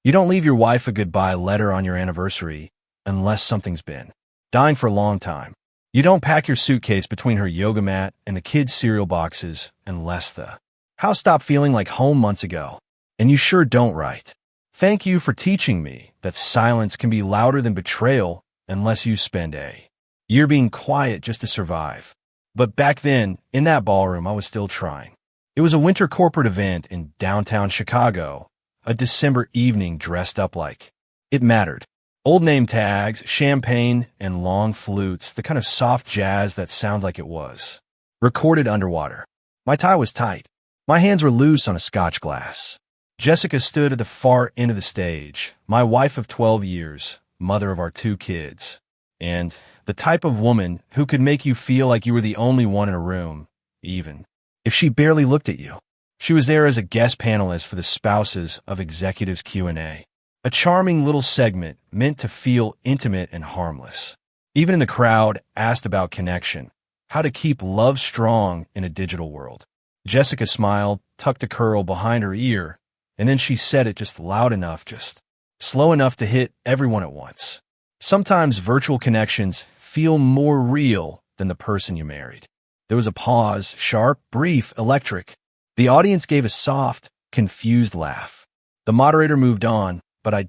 You don't leave your wife a goodbye letter on your anniversary unless something's been dying for a long time. You don't pack your suitcase between her yoga mat and the kids' cereal boxes unless the house stopped feeling like home months ago. And you sure don't write, "Thank you for teaching me that silence can be louder than betrayal," unless you spend a year being quiet just to survive. But back then, in that ballroom, I was still trying. It was a winter corporate event in downtown Chicago, a December evening dressed up like it mattered. Old name tags, champagne, and long flutes, the kind of soft jazz that sounds like it was recorded underwater. My tie was tight. My hands were loose on a scotch glass. Jessica stood at the far end of the stage, my wife of 12 years, mother of our 2 kids, and the type of woman who could make you feel like you were the only one in a room, even if she barely looked at you. She was there as a guest panelist for the spouses of executives Q&A, a charming little segment meant to feel intimate and harmless. Even in the crowd asked about connection, how to keep love strong in a digital world. Jessica smiled, tucked a curl behind her ear, and then she said it just loud enough, just slow enough to hit everyone at once. Sometimes virtual connections feel more real than the person you married. There was a pause, sharp, brief, electric. The audience gave a soft, confused laugh. The moderator moved on, but I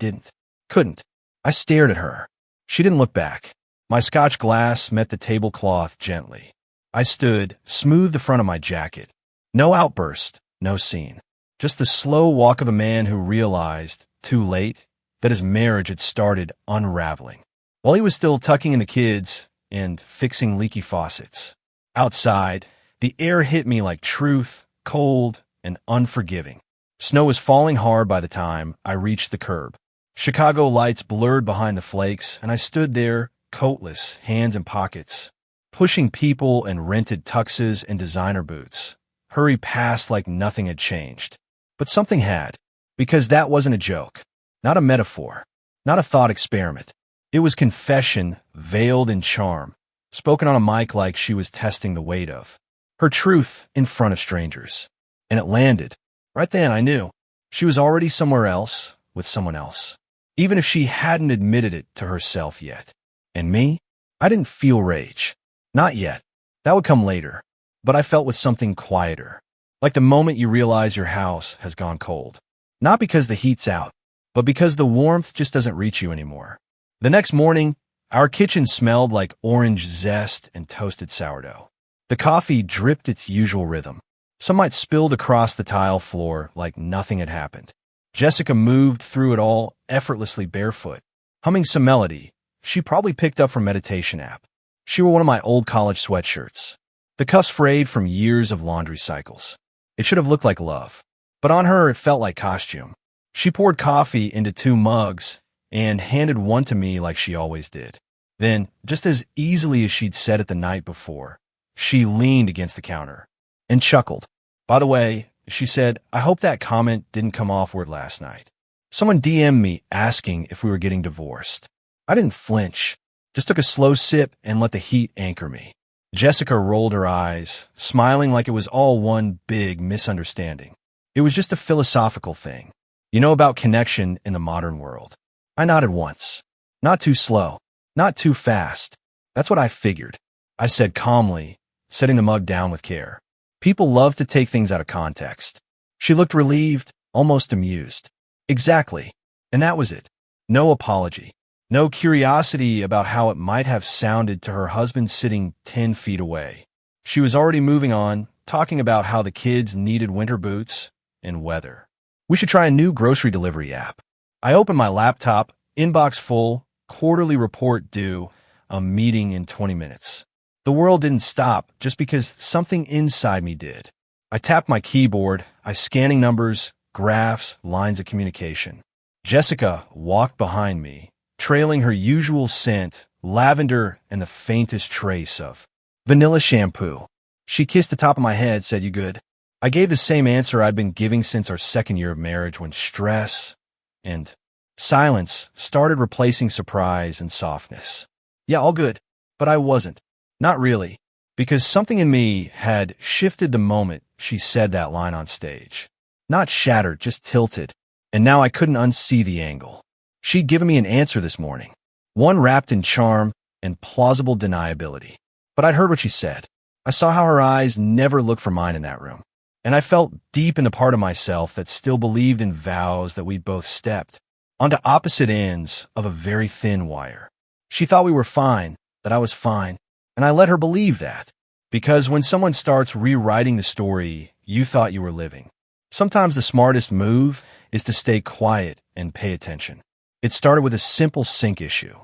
couldn't. I stared at her. She didn't look back. My scotch glass met the tablecloth gently. I stood, smoothed the front of my jacket. No outburst, no scene. Just the slow walk of a man who realized, too late, that his marriage had started unraveling, while he was still tucking in the kids and fixing leaky faucets. Outside, the air hit me like truth, cold and unforgiving. Snow was falling hard by the time I reached the curb. Chicago lights blurred behind the flakes, and I stood there, coatless, hands in pockets, pushing people in rented tuxes and designer boots, hurry past like nothing had changed. But something had, because that wasn't a joke, not a metaphor, not a thought experiment. It was confession veiled in charm, spoken on a mic like she was testing the weight of her truth in front of strangers. And it landed. Right then I knew she was already somewhere else with someone else, even if she hadn't admitted it to herself yet. And me? I didn't feel rage. Not yet. That would come later. But I felt with something quieter, like the moment you realize your house has gone cold. Not because the heat's out, but because the warmth just doesn't reach you anymore. The next morning, our kitchen smelled like orange zest and toasted sourdough. The coffee dripped its usual rhythm. Some might spilled across the tile floor like nothing had happened. Jessica moved through it all effortlessly barefoot, humming some melody she probably picked up from meditation app. She wore one of my old college sweatshirts, the cuffs frayed from years of laundry cycles. It should have looked like love, but on her it felt like costume. She poured coffee into 2 mugs and handed one to me like she always did. Then, just as easily as she'd said it the night before, she leaned against the counter and chuckled. "By the way," she said, "I hope that comment didn't come off word last night. Someone DM'd me asking if we were getting divorced." I didn't flinch, just took a slow sip and let the heat anchor me. Jessica rolled her eyes, smiling like it was all one big misunderstanding. It was just a philosophical thing. You know about connection in the modern world. I nodded once. Not too slow, not too fast. That's what I figured. I said calmly, setting the mug down with care. People love to take things out of context. She looked relieved, almost amused. Exactly. And that was it. No apology. No curiosity about how it might have sounded to her husband sitting 10 feet away. She was already moving on, talking about how the kids needed winter boots and weather. We should try a new grocery delivery app. I opened my laptop, inbox full, quarterly report due, a meeting in 20 minutes. The world didn't stop just because something inside me did. I tapped my keyboard, scanning numbers, graphs, lines of communication. Jessica walked behind me, trailing her usual scent, lavender and the faintest trace of vanilla shampoo. She kissed the top of my head, said, "You good?" I gave the same answer I'd been giving since our 2nd year of marriage, when stress and silence started replacing surprise and softness. Yeah, all good. But I wasn't. Not really. Because something in me had shifted the moment she said that line on stage. Not shattered, just tilted. And now I couldn't unsee the angle. She'd given me an answer this morning, one wrapped in charm and plausible deniability. But I'd heard what she said. I saw how her eyes never looked for mine in that room. And I felt deep in the part of myself that still believed in vows that we'd both stepped onto opposite ends of a very thin wire. She thought we were fine, that I was fine, and I let her believe that. Because when someone starts rewriting the story you thought you were living, sometimes the smartest move is to stay quiet and pay attention. It started with a simple sync issue.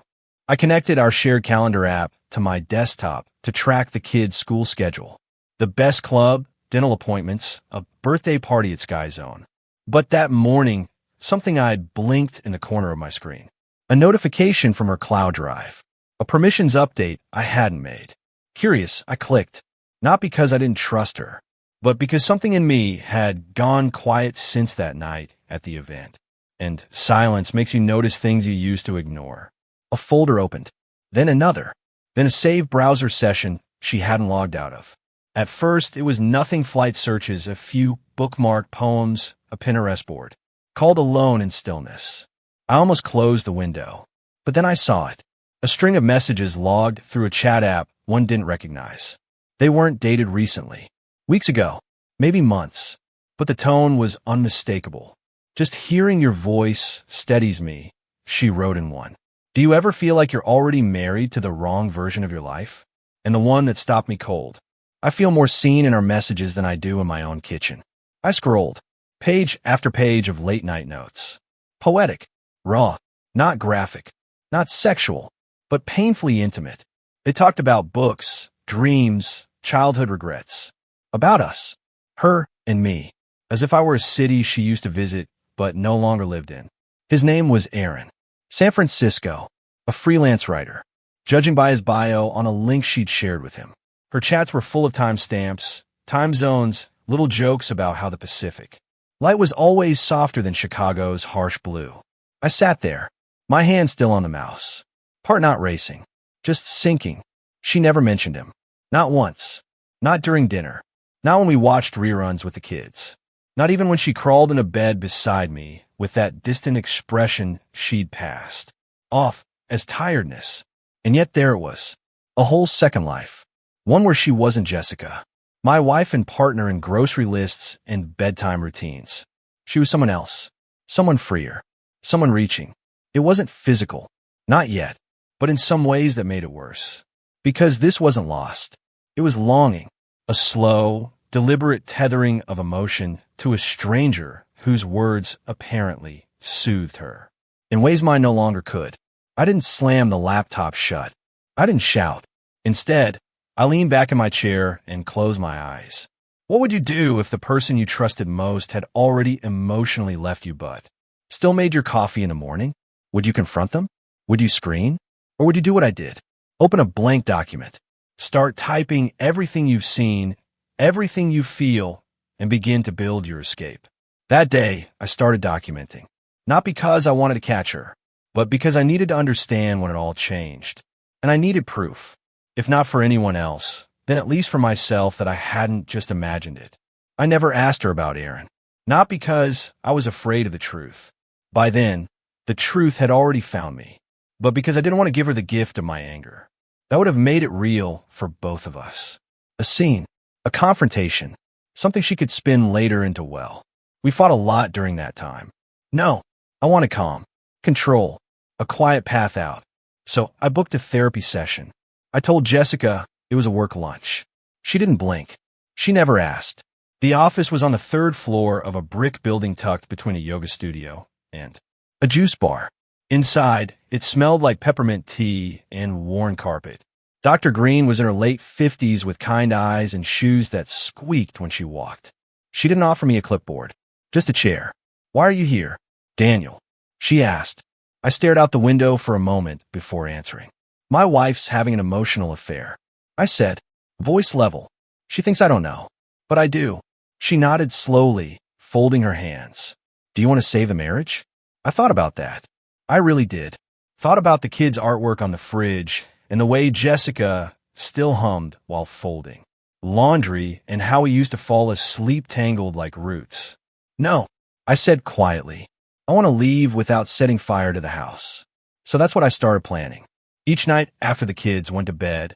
I connected our shared calendar app to my desktop to track the kids' school schedule, the best club, dental appointments, a birthday party at Sky Zone. But that morning, something I'd blinked in the corner of my screen. A notification from her cloud drive. A permissions update I hadn't made. Curious, I clicked. Not because I didn't trust her, but because something in me had gone quiet since that night at the event. And silence makes you notice things you used to ignore. A folder opened, then another, then a save browser session she hadn't logged out of. At first, it was nothing flight searches, a few bookmarked poems, a Pinterest board, called Alone in Stillness. I almost closed the window, but then I saw it. A string of messages logged through a chat app one didn't recognize. They weren't dated recently. Weeks ago, maybe months, but the tone was unmistakable. Just hearing your voice steadies me, she wrote in one. Do you ever feel like you're already married to the wrong version of your life? And the one that stopped me cold. I feel more seen in our messages than I do in my own kitchen. I scrolled, page after page of late-night notes. Poetic, raw, not graphic, not sexual, but painfully intimate. They talked about books, dreams, childhood regrets. About us, her and me, as if I were a city she used to visit but no longer lived in. His name was Aaron. San Francisco, a freelance writer, judging by his bio on a link she'd shared with him. Her chats were full of timestamps, time zones, little jokes about how the Pacific light was always softer than Chicago's harsh blue. I sat there, my hand still on the mouse, heart not racing, just sinking. She never mentioned him. Not once. Not during dinner. Not when we watched reruns with the kids. Not even when she crawled into bed beside me with that distant expression she'd passed off as tiredness. And yet there it was, a whole second life. One where she wasn't Jessica, my wife and partner in grocery lists and bedtime routines. She was someone else, someone freer, someone reaching. It wasn't physical, not yet, but in some ways that made it worse. Because this wasn't lost. It was longing, a slow, deliberate tethering of emotion to a stranger whose words apparently soothed her in ways mine no longer could. I didn't slam the laptop shut. I didn't shout. Instead, I leaned back in my chair and closed my eyes. What would you do if the person you trusted most had already emotionally left you but still made your coffee in the morning? Would you confront them? Would you screen? Or would you do what I did? Open a blank document. Start typing everything you've seen, everything you feel, and begin to build your escape. That day, I started documenting. Not because I wanted to catch her, but because I needed to understand when it all changed. And I needed proof. If not for anyone else, then at least for myself that I hadn't just imagined it. I never asked her about Aaron. Not because I was afraid of the truth. By then, the truth had already found me. But because I didn't want to give her the gift of my anger. That would have made it real for both of us. A scene, a confrontation, something she could spin later into well. We fought a lot during that time. No, I wanted calm, control, a quiet path out. So I booked a therapy session. I told Jessica it was a work lunch. She didn't blink. She never asked. The office was on the third floor of a brick building tucked between a yoga studio and a juice bar. Inside, it smelled like peppermint tea and worn carpet. Dr. Green was in her late 50s with kind eyes and shoes that squeaked when she walked. She didn't offer me a clipboard, just a chair. Why are you here, Daniel? She asked. I stared out the window for a moment before answering. My wife's having an emotional affair. I said, voice level. She thinks I don't know, but I do. She nodded slowly, folding her hands. Do you want to save the marriage? I thought about that. I really did. Thought about the kids' artwork on the fridge and the way Jessica still hummed while folding. Laundry and how we used to fall asleep tangled like roots. No, I said quietly. I want to leave without setting fire to the house. So that's what I started planning. Each night after the kids went to bed,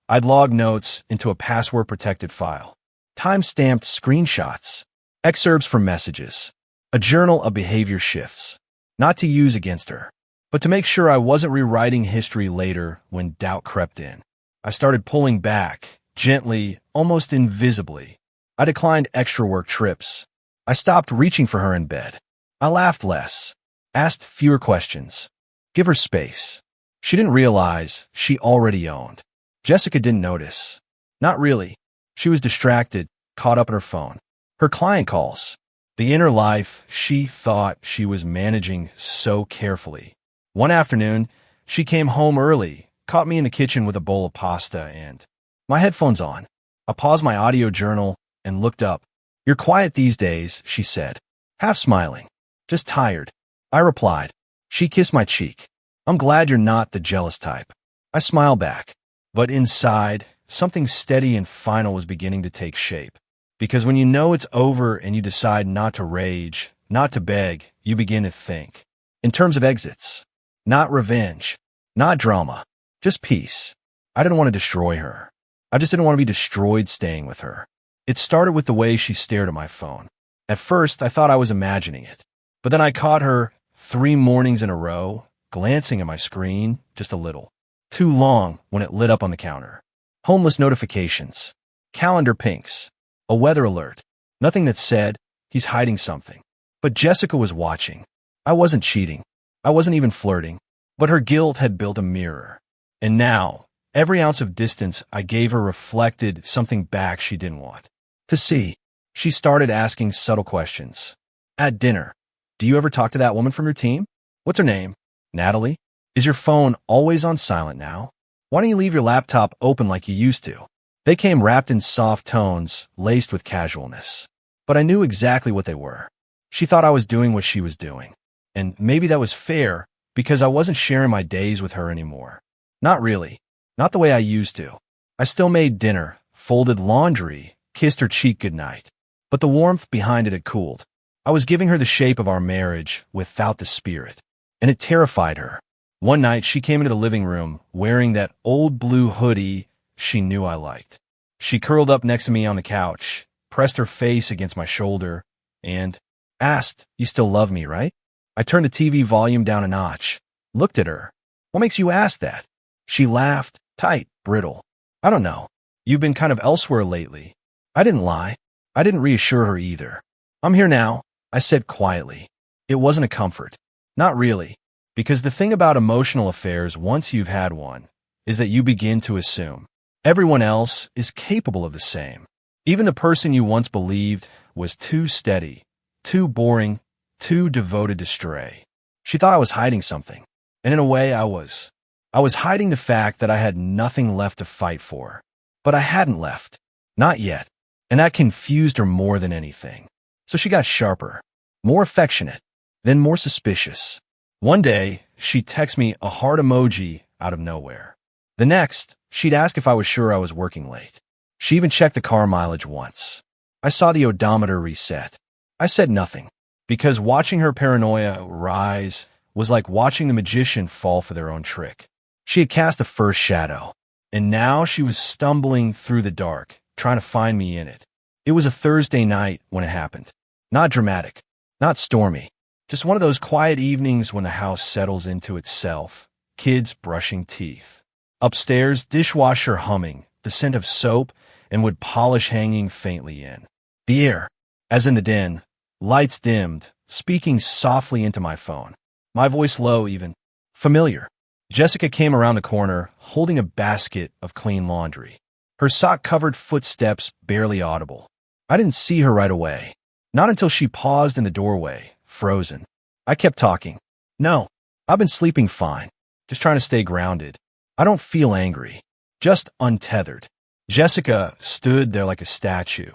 I'd log notes into a password-protected file, time-stamped screenshots, excerpts from messages, a journal of behavior shifts, not to use against her, but to make sure I wasn't rewriting history later when doubt crept in. I started pulling back, gently, almost invisibly. I declined extra work trips. I stopped reaching for her in bed. I laughed less, asked fewer questions. Give her space. She didn't realize she already owned. Jessica didn't notice. Not really. She was distracted, caught up in her phone. Her client calls. The inner life she thought she was managing so carefully. One afternoon, she came home early, caught me in the kitchen with a bowl of pasta and my headphones on. I paused my audio journal and looked up. You're quiet these days, she said, half smiling. Just tired. I replied. She kissed my cheek. I'm glad you're not the jealous type. I smiled back. But inside, something steady and final was beginning to take shape. Because when you know it's over and you decide not to rage, not to beg, you begin to think. In terms of exits. Not revenge. Not drama. Just peace. I didn't want to destroy her. I just didn't want to be destroyed staying with her. It started with the way she stared at my phone. At first, I thought I was imagining it. But then I caught her 3 mornings in a row, glancing at my screen just a little. Too long when it lit up on the counter. Homeless notifications. Calendar pinks. A weather alert. Nothing that said, he's hiding something. But Jessica was watching. I wasn't cheating. I wasn't even flirting. But her guilt had built a mirror. And now, every ounce of distance I gave her reflected something back she didn't want to see. She started asking subtle questions. At dinner, do you ever talk to that woman from your team? What's her name? Natalie? Is your phone always on silent now? Why don't you leave your laptop open like you used to? They came wrapped in soft tones, laced with casualness. But I knew exactly what they were. She thought I was doing what she was doing. And maybe that was fair, because I wasn't sharing my days with her anymore. Not really. Not the way I used to. I still made dinner, folded laundry, kissed her cheek goodnight. But the warmth behind it had cooled. I was giving her the shape of our marriage without the spirit. And it terrified her. One night, she came into the living room wearing that old blue hoodie she knew I liked. She curled up next to me on the couch, pressed her face against my shoulder, and asked, "You still love me, right?" I turned the TV volume down a notch, looked at her. "What makes you ask that?" She laughed, tight, brittle. "I don't know. You've been kind of elsewhere lately." I didn't lie. I didn't reassure her either. "I'm here now," I said quietly. It wasn't a comfort. Not really. Because the thing about emotional affairs once you've had one is that you begin to assume everyone else is capable of the same. Even the person you once believed was too steady, too boring, too devoted to stray. She thought I was hiding something. And in a way, I was. I was hiding the fact that I had nothing left to fight for. But I hadn't left. Not yet. And that confused her more than anything. So she got sharper, more affectionate, then more suspicious. One day, she'd text me a heart emoji out of nowhere. The next, she'd ask if I was sure I was working late. She even checked the car mileage once. I saw the odometer reset. I said nothing, because watching her paranoia rise was like watching the magician fall for their own trick. She had cast the first shadow, and now she was stumbling through the dark, trying to find me in it. It was a Thursday night when it happened. Not dramatic, not stormy. Just one of those quiet evenings when the house settles into itself, kids brushing teeth. Upstairs, dishwasher humming, the scent of soap and wood polish hanging faintly in the air. As in the den, lights dimmed, speaking softly into my phone. My voice low even. Familiar. Jessica came around the corner, holding a basket of clean laundry. Her sock-covered footsteps barely audible. I didn't see her right away. Not until she paused in the doorway. Frozen. I kept talking. "No, I've been sleeping fine. Just trying to stay grounded. I don't feel angry. Just untethered." Jessica stood there like a statue,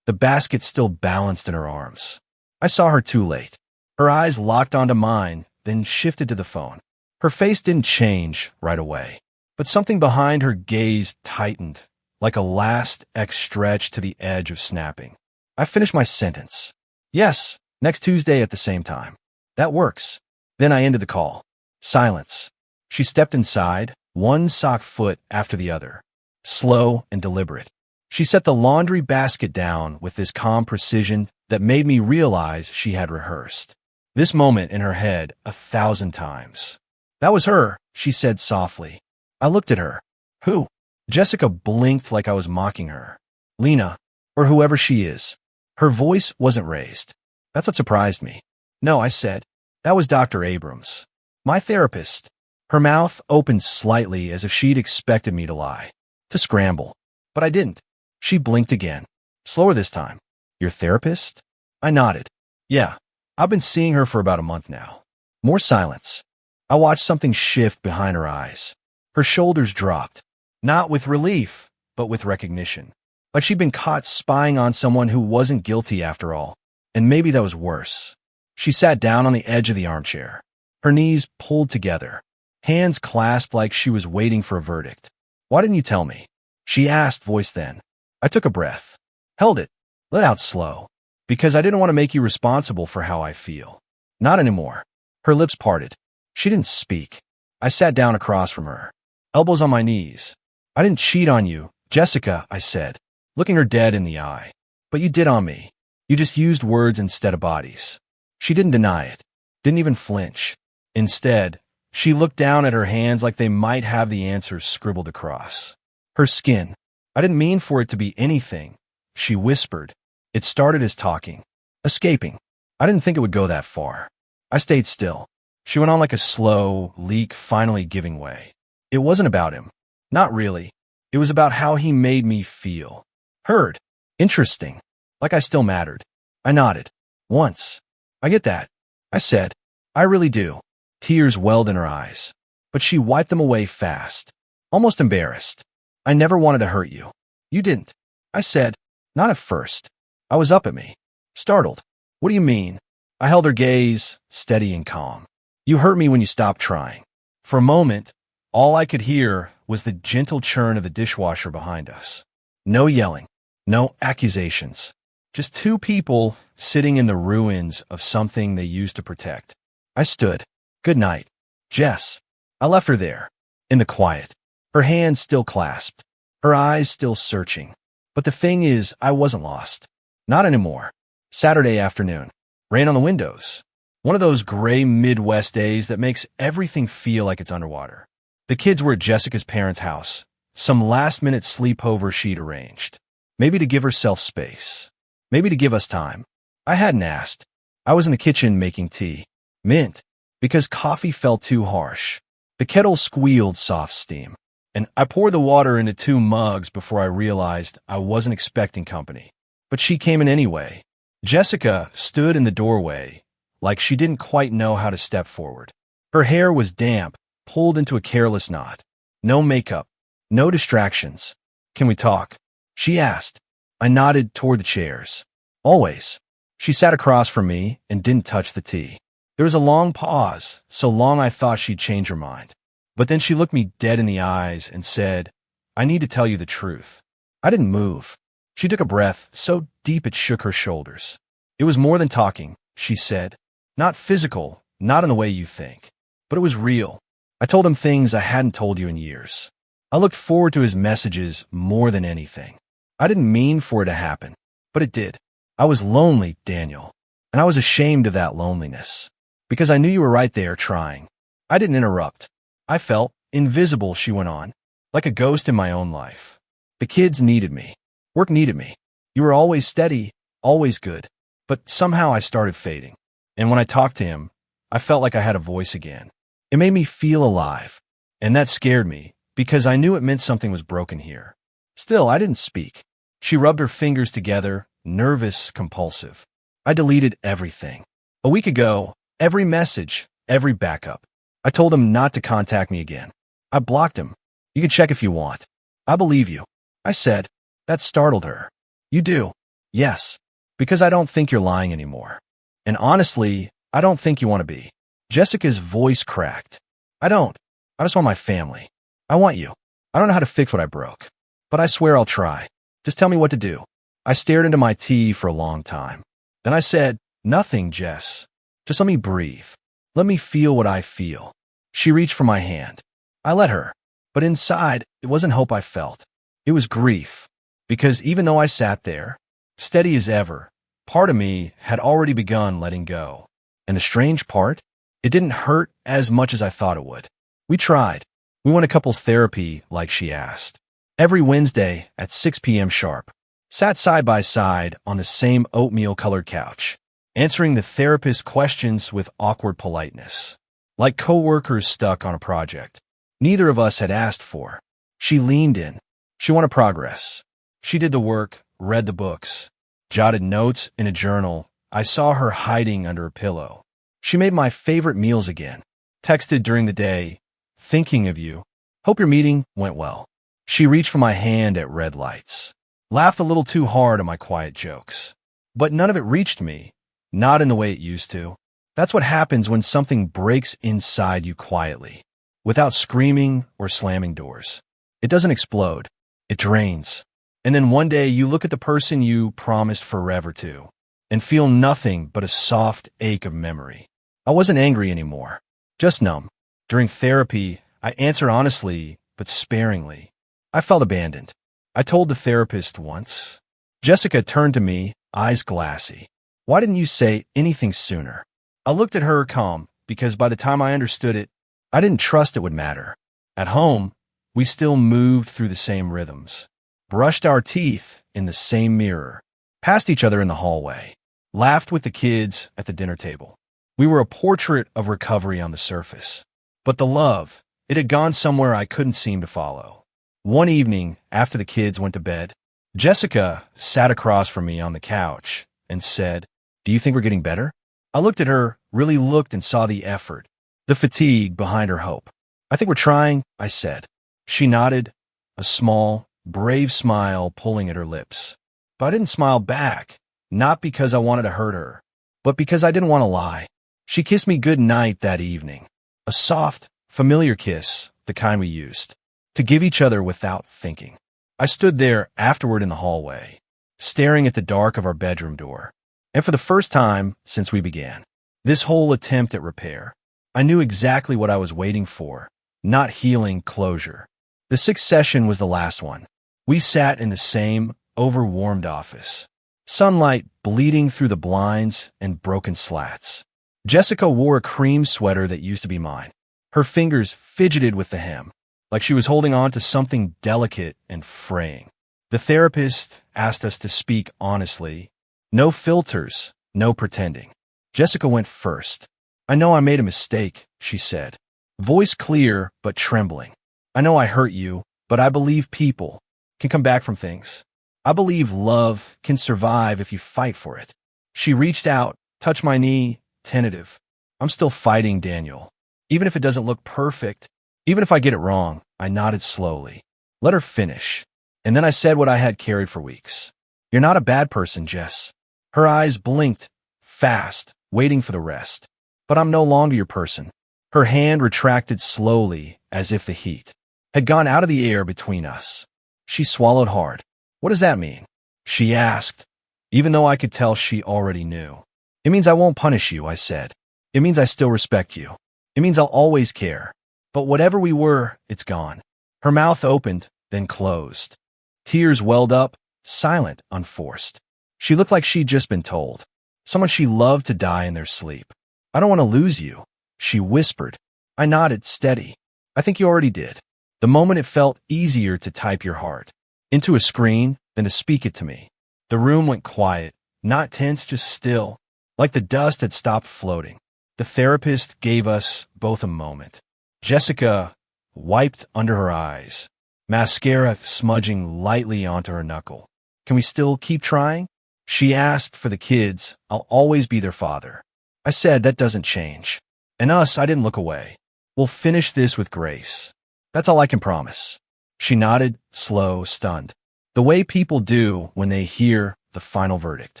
the basket still balanced in her arms. I saw her too late. Her eyes locked onto mine, then shifted to the phone. Her face didn't change right away, but something behind her gaze tightened, like a last X stretch to the edge of snapping. I finished my sentence. "Yes. Next Tuesday at the same time." That works. Then I ended the call. Silence. She stepped inside, one sock foot after the other. Slow and deliberate. She set the laundry basket down with this calm precision that made me realize she had rehearsed this moment in her head 1,000 times. That was her, she said softly. I looked at her. Who? Jessica blinked like I was mocking her. Lena, or whoever she is. Her voice wasn't raised. That's what surprised me. No, I said. That was Dr. Abrams. My therapist. Her mouth opened slightly as if she'd expected me to lie. To scramble. But I didn't. She blinked again. Slower this time. Your therapist? I nodded. Yeah. I've been seeing her for about a month now. More silence. I watched something shift behind her eyes. Her shoulders dropped. Not with relief, but with recognition. Like she'd been caught spying on someone who wasn't guilty after all. And maybe that was worse. She sat down on the edge of the armchair. Her knees pulled together. Hands clasped like she was waiting for a verdict. Why didn't you tell me? She asked, voice then. I took a breath. Held it. Let out slow. Because I didn't want to make you responsible for how I feel. Not anymore. Her lips parted. She didn't speak. I sat down across from her. Elbows on my knees. I didn't cheat on you, Jessica, I said, looking her dead in the eye. But you did on me. You just used words instead of bodies. She didn't deny it. Didn't even flinch. Instead, she looked down at her hands like they might have the answers scribbled across. Her skin. I didn't mean for it to be anything. She whispered. It started as talking. Escaping. I didn't think it would go that far. I stayed still. She went on like a slow leak finally giving way. It wasn't about him. Not really. It was about how he made me feel. Heard. Interesting. Like I still mattered. I nodded. Once. I get that. I said. I really do. Tears welled in her eyes. But she wiped them away fast. Almost embarrassed. I never wanted to hurt you. You didn't. I said. Not at first. I was up at me. Startled. What do you mean? I held her gaze, steady and calm. You hurt me when you stopped trying. For a moment, all I could hear was the gentle churn of the dishwasher behind us. No yelling. No accusations. Just two people sitting in the ruins of something they used to protect. I stood. Good night, Jess. I left her there, in the quiet, her hands still clasped, her eyes still searching. But the thing is, I wasn't lost. Not anymore. Saturday afternoon. Rain on the windows. One of those gray Midwest days that makes everything feel like it's underwater. The kids were at Jessica's parents' house, some last-minute sleepover she'd arranged. Maybe to give herself space. Maybe to give us time. I hadn't asked. I was in the kitchen making tea. Mint. Because coffee felt too harsh. The kettle squealed soft steam. And I poured the water into 2 mugs before I realized I wasn't expecting company. But she came in anyway. Jessica stood in the doorway, like she didn't quite know how to step forward. Her hair was damp, pulled into a careless knot. No makeup. No distractions. Can we talk? She asked. I nodded toward the chairs. Always. She sat across from me and didn't touch the tea. There was a long pause, so long I thought she'd change her mind. But then she looked me dead in the eyes and said, I need to tell you the truth. I didn't move. She took a breath so deep it shook her shoulders. It was more than talking, she said. Not physical, not in the way you think. But it was real. I told him things I hadn't told you in years. I looked forward to his messages more than anything. I didn't mean for it to happen, but it did. I was lonely, Daniel, and I was ashamed of that loneliness. Because I knew you were right there trying. I didn't interrupt. I felt invisible, she went on, like a ghost in my own life. The kids needed me. Work needed me. You were always steady, always good. But somehow I started fading. And when I talked to him, I felt like I had a voice again. It made me feel alive. And that scared me, because I knew it meant something was broken here. Still, I didn't speak. She rubbed her fingers together, nervous, compulsive. I deleted everything. A week ago, every message, every backup. I told him not to contact me again. I blocked him. You can check if you want. I believe you. I said. That startled her. You do? Yes. Because I don't think you're lying anymore. And honestly, I don't think you want to be. Jessica's voice cracked. I don't. I just want my family. I want you. I don't know how to fix what I broke. But I swear I'll try. Just tell me what to do. I stared into my tea for a long time. Then I said, nothing, Jess. Just let me breathe. Let me feel what I feel. She reached for my hand. I let her. But inside, it wasn't hope I felt. It was grief. Because even though I sat there, steady as ever, part of me had already begun letting go. And the strange part? It didn't hurt as much as I thought it would. We tried. We went to couples therapy like she asked. Every Wednesday at 6 p.m. sharp. Sat side by side on the same oatmeal-colored couch, answering the therapist's questions with awkward politeness. Like co-workers stuck on a project neither of us had asked for. She leaned in. She wanted progress. She did the work, read the books, jotted notes in a journal. I saw her hiding under a pillow. She made my favorite meals again. Texted during the day, thinking of you. Hope your meeting went well. She reached for my hand at red lights. Laughed a little too hard at my quiet jokes. But none of it reached me, not in the way it used to. That's what happens when something breaks inside you quietly, without screaming or slamming doors. It doesn't explode. It drains. And then one day you look at the person you promised forever to, and feel nothing but a soft ache of memory. I wasn't angry anymore, just numb. During therapy, I answered honestly, but sparingly. I felt abandoned. I told the therapist once. Jessica turned to me, eyes glassy. Why didn't you say anything sooner? I looked at her calm, because by the time I understood it, I didn't trust it would matter. At home, we still moved through the same rhythms, brushed our teeth in the same mirror, passed each other in the hallway, laughed with the kids at the dinner table. We were a portrait of recovery on the surface. But the love, it had gone somewhere I couldn't seem to follow. One evening, after the kids went to bed, Jessica sat across from me on the couch and said, "Do you think we're getting better?" I looked at her, really looked and saw the effort, the fatigue behind her hope. "I think we're trying," I said. She nodded, a small, brave smile pulling at her lips. But I didn't smile back, not because I wanted to hurt her, but because I didn't want to lie. She kissed me good night that evening, a soft, familiar kiss, the kind we used to give each other without thinking. I stood there afterward in the hallway, staring at the dark of our bedroom door. And for the first time since we began this whole attempt at repair, I knew exactly what I was waiting for, not healing, closure. The sixth session was the last one. We sat in the same overwarmed office, sunlight bleeding through the blinds and broken slats. Jessica wore a cream sweater that used to be mine. Her fingers fidgeted with the hem, like she was holding on to something delicate and fraying. The therapist asked us to speak honestly. No filters, no pretending. Jessica went first. "I know I made a mistake," she said, voice clear but trembling. "I know I hurt you, but I believe people can come back from things. I believe love can survive if you fight for it." She reached out, touched my knee, tentative. "I'm still fighting, Daniel. Even if it doesn't look perfect, even if I get it wrong." I nodded slowly. Let her finish. And then I said what I had carried for weeks. "You're not a bad person, Jess." Her eyes blinked, fast, waiting for the rest. "But I'm no longer your person." Her hand retracted slowly, as if the heat had gone out of the air between us. She swallowed hard. "What does that mean?" she asked, even though I could tell she already knew. "It means I won't punish you," I said. "It means I still respect you. It means I'll always care. But whatever we were, it's gone." Her mouth opened, then closed. Tears welled up, silent, unforced. She looked like she'd just been told. Someone she loved to die in their sleep. "I don't want to lose you," she whispered. I nodded, steady. "I think you already did." The moment it felt easier to type your heart into a screen than to speak it to me. The room went quiet, not tense, just still, like the dust had stopped floating. The therapist gave us both a moment. Jessica wiped under her eyes, mascara smudging lightly onto her knuckle. "Can we still keep trying?" She asked for the kids. "I'll always be their father." I said, "That doesn't change." And us, I didn't look away. "We'll finish this with grace. That's all I can promise." She nodded, slow, stunned, the way people do when they hear the final verdict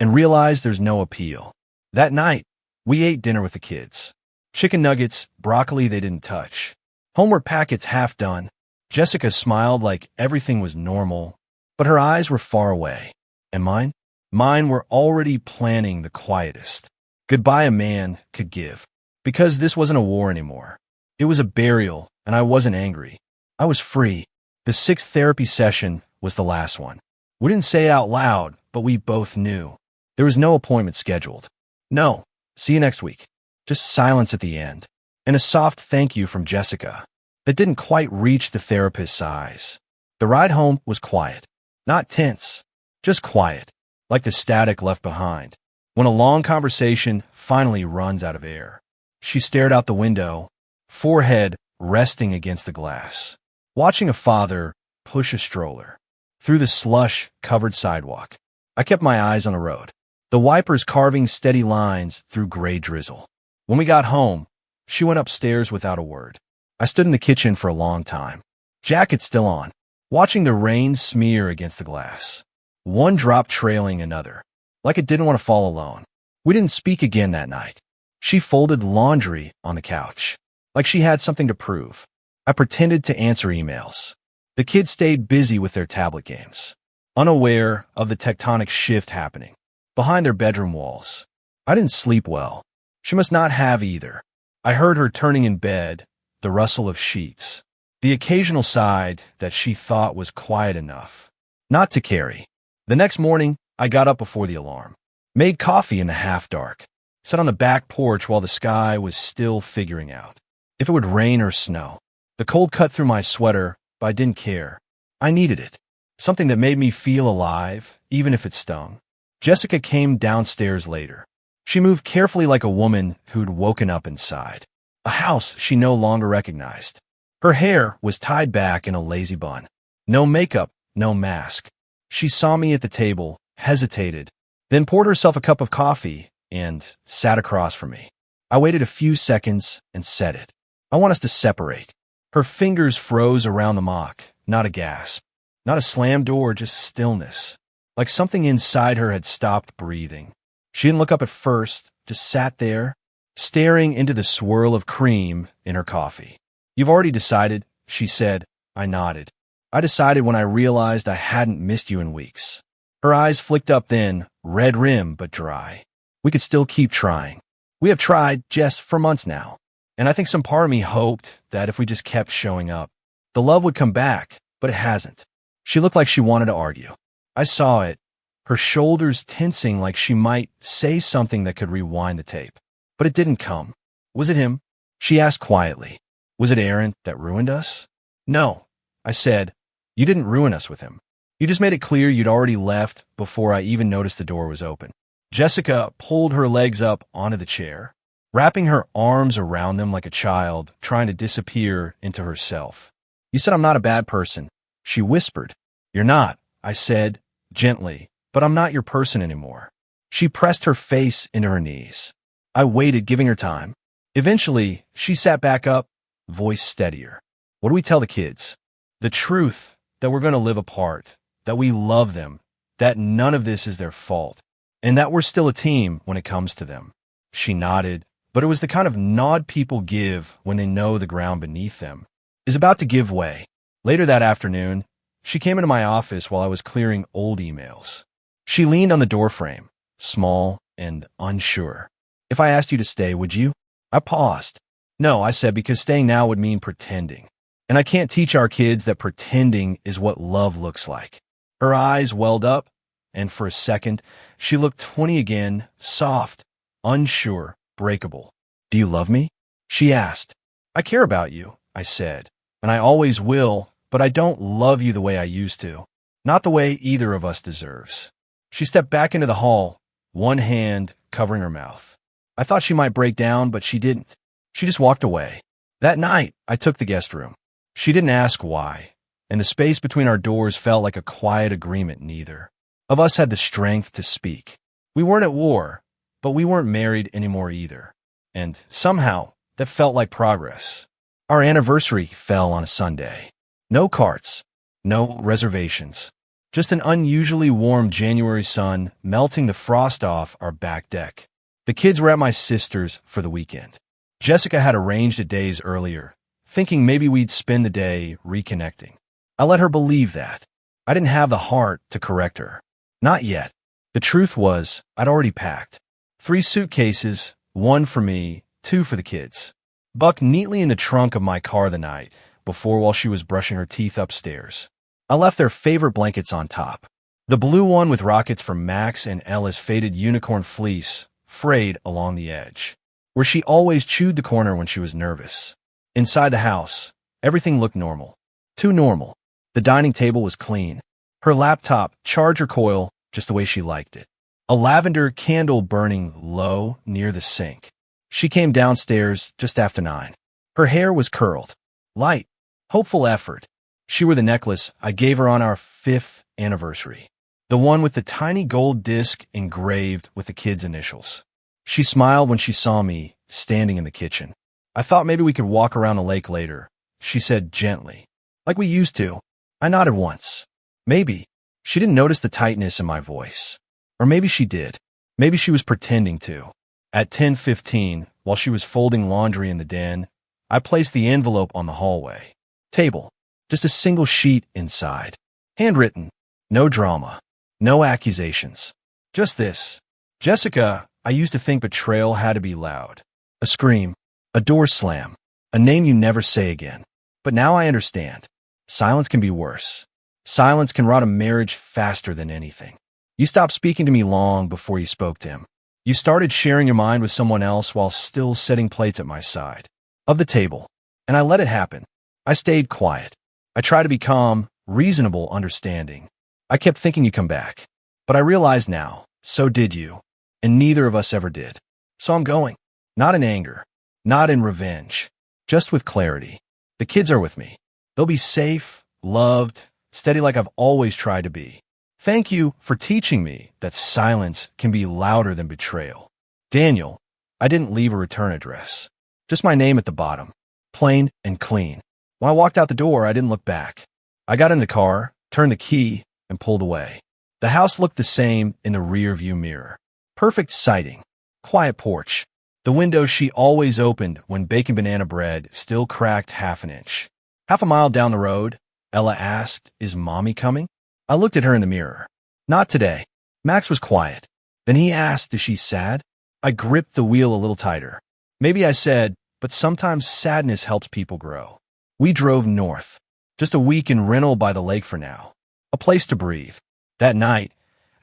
and realize there's no appeal. That night, we ate dinner with the kids. Chicken nuggets, broccoli they didn't touch. Homework packets half done. Jessica smiled like everything was normal, but her eyes were far away. And mine? Mine were already planning the quietest Goodbye a man could give. Because this wasn't a war anymore. It was a burial, and I wasn't angry. I was free. The sixth therapy session was the last one. We didn't say it out loud, but we both knew. There was no appointment scheduled. No, see you next week. Just silence at the end. And a soft thank you from Jessica that didn't quite reach the therapist's eyes. The ride home was quiet. Not tense, just quiet, like the static left behind when a long conversation finally runs out of air. She stared out the window, forehead resting against the glass, watching a father push a stroller through the slush-covered sidewalk. I kept my eyes on the road, the wipers carving steady lines through gray drizzle. When we got home, she went upstairs without a word. I stood in the kitchen for a long time, jacket still on, watching the rain smear against the glass, one drop trailing another, like it didn't want to fall alone. We didn't speak again that night. She folded laundry on the couch, like she had something to prove. I pretended to answer emails. The kids stayed busy with their tablet games, unaware of the tectonic shift happening behind their bedroom walls. I didn't sleep well. She must not have either. I heard her turning in bed, the rustle of sheets, the occasional sigh that she thought was quiet enough not to carry. The next morning, I got up before the alarm, made coffee in the half-dark, sat on the back porch while the sky was still figuring out if it would rain or snow. The cold cut through my sweater, but I didn't care. I needed it, something that made me feel alive, even if it stung. Jessica came downstairs later. She moved carefully like a woman who'd woken up inside a house she no longer recognized. Her hair was tied back in a lazy bun. No makeup, no mask. She saw me at the table, hesitated, then poured herself a cup of coffee and sat across from me. I waited a few seconds and said it. I want us to separate. Her fingers froze around the mock, not a gasp, not a slammed door, just stillness, like something inside her had stopped breathing. She didn't look up at first, just sat there, staring into the swirl of cream in her coffee. You've already decided, she said. I nodded. I decided when I realized I hadn't missed you in weeks. Her eyes flicked up then, red rim but dry. We could still keep trying. We have tried, Jess, for months now. And I think some part of me hoped that if we just kept showing up, the love would come back, but it hasn't. She looked like she wanted to argue. I saw it, her shoulders tensing like she might say something that could rewind the tape. But it didn't come. Was it him? She asked quietly. Was it Aaron that ruined us? No, I said. You didn't ruin us with him. You just made it clear you'd already left before I even noticed the door was open. Jessica pulled her legs up onto the chair, wrapping her arms around them like a child trying to disappear into herself. You said I'm not a bad person, she whispered. You're not, I said, gently, but I'm not your person anymore. She pressed her face into her knees. I waited, giving her time. Eventually, she sat back up, voice steadier. What do we tell the kids? The truth that we're going to live apart, that we love them, that none of this is their fault, and that we're still a team when it comes to them. She nodded, but it was the kind of nod people give when they know the ground beneath them is about to give way. Later that afternoon, she came into my office while I was clearing old emails. She leaned on the doorframe, small and unsure. If I asked you to stay, would you? I paused. No, I said, because staying now would mean pretending. And I can't teach our kids that pretending is what love looks like. Her eyes welled up, and for a second, she looked 20 again, soft, unsure, breakable. Do you love me? She asked. I care about you, I said, and I always will, but I don't love you the way I used to. Not the way either of us deserves. She stepped back into the hall, one hand covering her mouth. I thought she might break down, but she didn't. She just walked away. That night, I took the guest room. She didn't ask why, and the space between our doors felt like a quiet agreement neither of us had the strength to speak. We weren't at war, but we weren't married anymore either. And somehow, that felt like progress. Our anniversary fell on a Sunday. No carts, no reservations. Just an unusually warm January sun melting the frost off our back deck. The kids were at my sister's for the weekend. Jessica had arranged it days earlier, thinking maybe we'd spend the day reconnecting. I let her believe that. I didn't have the heart to correct her. Not yet. The truth was, I'd already packed. 3 suitcases, 1 for me, 2 for the kids. Buck neatly in the trunk of my car the night before while she was brushing her teeth upstairs. I left their favorite blankets on top. The blue one with rockets for Max and Ella's faded unicorn fleece, frayed along the edge, where she always chewed the corner when she was nervous. Inside the house, everything looked normal. Too normal. The dining table was clean. Her laptop, charger coil, just the way she liked it. A lavender candle burning low near the sink. She came downstairs just after 9. Her hair was curled. Light. Hopeful effort. She wore the necklace I gave her on our 5th anniversary. The one with the tiny gold disc engraved with the kids' initials. She smiled when she saw me standing in the kitchen. I thought maybe we could walk around the lake later, she said gently. Like we used to. I nodded once. Maybe. She didn't notice the tightness in my voice. Or maybe she did. Maybe she was pretending to. At 10:15, while she was folding laundry in the den, I placed the envelope on the hallway table. Just a single sheet inside. Handwritten. No drama. No accusations. Just this. Jessica, I used to think betrayal had to be loud. A scream. A door slam. A name you never say again. But now I understand. Silence can be worse. Silence can rot a marriage faster than anything. You stopped speaking to me long before you spoke to him. You started sharing your mind with someone else while still setting plates at my side of the table. And I let it happen. I stayed quiet. I tried to be calm, reasonable, understanding. I kept thinking you'd come back. But I realize now, so did you. And neither of us ever did. So I'm going. Not in anger. Not in revenge. Just with clarity. The kids are with me. They'll be safe, loved, steady like I've always tried to be. Thank you for teaching me that silence can be louder than betrayal. Daniel, I didn't leave a return address. Just my name at the bottom. Plain and clean. When I walked out the door, I didn't look back. I got in the car, turned the key, and pulled away. The house looked the same in the rear-view mirror. Perfect sighting. Quiet porch. The window she always opened when baking banana bread still cracked half an inch. Half a mile down the road, Ella asked, "Is Mommy coming?" I looked at her in the mirror. Not today. Max was quiet. Then he asked, "Is she sad?" I gripped the wheel a little tighter. Maybe I said, but sometimes sadness helps people grow. We drove north. Just a week in Rennell by the lake for now. A place to breathe. That night,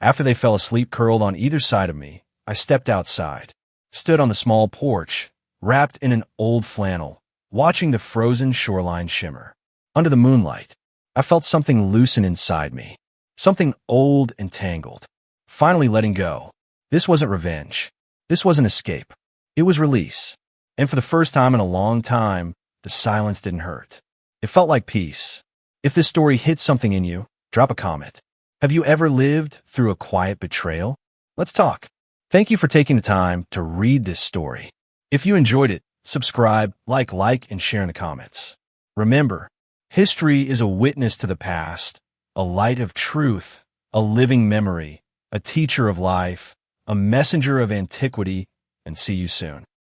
after they fell asleep curled on either side of me, I stepped outside. Stood on the small porch, wrapped in an old flannel, watching the frozen shoreline shimmer. Under the moonlight, I felt something loosen inside me. Something old and tangled. Finally letting go. This wasn't revenge. This wasn't escape. It was release. And for the first time in a long time, the silence didn't hurt. It felt like peace. If this story hits something in you, drop a comment. Have you ever lived through a quiet betrayal? Let's talk. Thank you for taking the time to read this story. If you enjoyed it, subscribe, like, and share in the comments. Remember, history is a witness to the past, a light of truth, a living memory, a teacher of life, a messenger of antiquity, and see you soon.